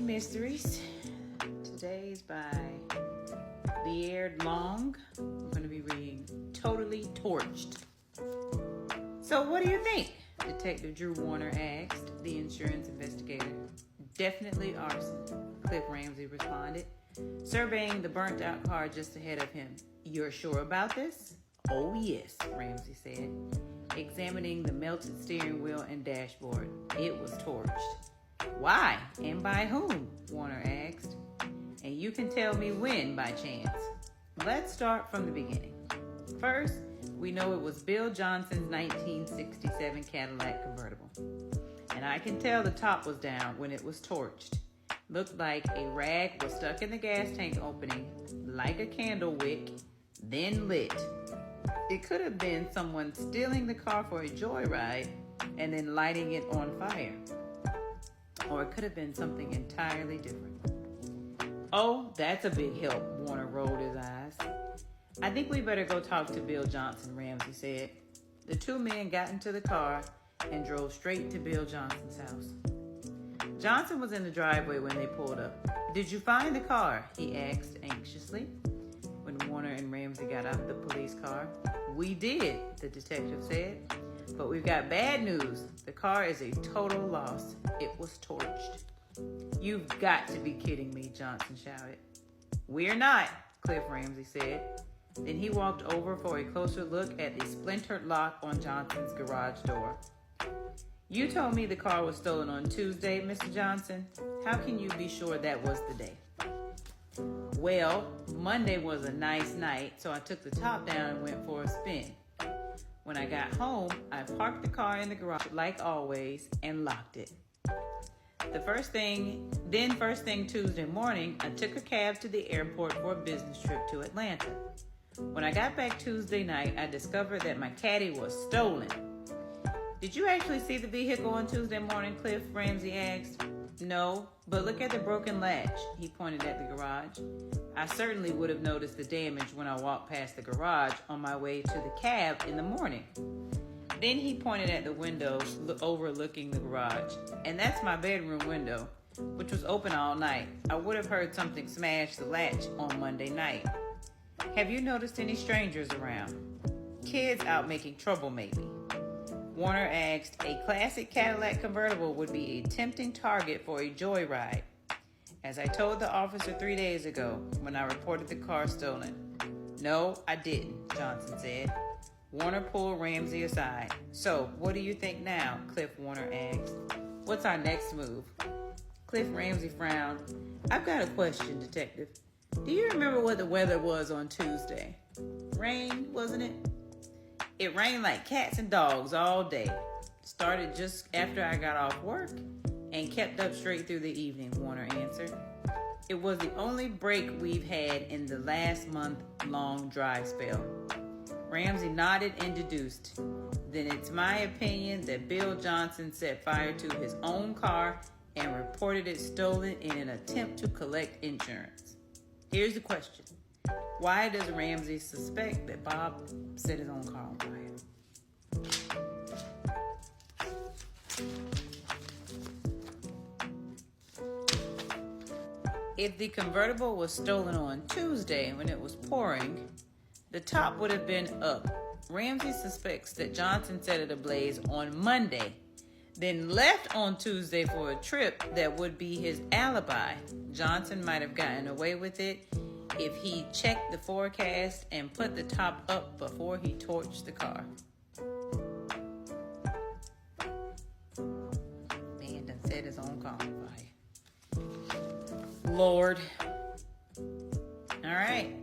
Mysteries. Today's by Beard Long. I'm going to be reading Totally Torched. So what do you think? Detective Drew Warner asked the insurance investigator. Definitely arson, Cliff Ramsey responded, surveying the burnt out car just ahead of him. You're sure about this? Oh yes, Ramsey said, examining the melted steering wheel and dashboard. It was torched. Why and by whom? Warner asked. And you can tell me when by chance. Let's start from the beginning. First, we know it was Bill Johnson's 1967 Cadillac convertible. And I can tell the top was down when it was torched. Looked like a rag was stuck in the gas tank opening, like a candle wick, then lit. It could have been someone stealing the car for a joyride and then lighting it on fire. Or it could have been something entirely different. Oh, that's a big help, Warner rolled his eyes. I think we better go talk to Bill Johnson, Ramsey said. The two men got into the car and drove straight to Bill Johnson's house. Johnson was in the driveway when they pulled up. Did you find the car? He asked anxiously when Warner and Ramsey got out of the police car. We did, the detective said. But we've got bad news. The car is a total loss. It was torched. You've got to be kidding me, Johnson shouted. We're not, Cliff Ramsey said. Then he walked over for a closer look at the splintered lock on Johnson's garage door. You told me the car was stolen on Tuesday, Mr. Johnson. How can you be sure that was the day? Well, Monday was a nice night, so I took the top down and went for a spin. When I got home, I parked the car in the garage like always and locked it. First thing Tuesday morning, I took a cab to the airport for a business trip to Atlanta. When I got back Tuesday night, I discovered that my caddy was stolen. Did you actually see the vehicle on Tuesday morning, Cliff? Ramsey asked. No, but look at the broken latch. He pointed at the garage. I certainly would have noticed the damage when I walked past the garage on my way to the cab in the morning. Then he pointed at the window overlooking the garage. And that's my bedroom window, which was open all night. I would have heard something smash the latch on Monday night. Have you noticed any strangers around? Kids out making trouble, maybe? Warner asked. A classic Cadillac convertible would be a tempting target for a joyride. As I told the officer 3 days ago when I reported the car stolen. No, I didn't, Johnson said. Warner pulled Ramsey aside. So, what do you think now? Cliff Warner asked. What's our next move? Cliff Ramsey frowned. I've got a question, Detective. Do you remember what the weather was on Tuesday? Rain, wasn't it? It rained like cats and dogs all day. Started just after I got off work and kept up straight through the evening, Warner answered. It was the only break we've had in the last month-long dry spell. Ramsey nodded and deduced. Then it's my opinion that Bill Johnson set fire to his own car and reported it stolen in an attempt to collect insurance. Here's the question. Why does Ramsey suspect that Bob set his own car on fire? If the convertible was stolen on Tuesday when it was pouring, the top would have been up. Ramsey suspects that Johnson set it ablaze on Monday, then left on Tuesday for a trip that would be his alibi. Johnson might have gotten away with it if he checked the forecast and put the top up before he torched the car. Man done set his own car on fire. Lord. All right.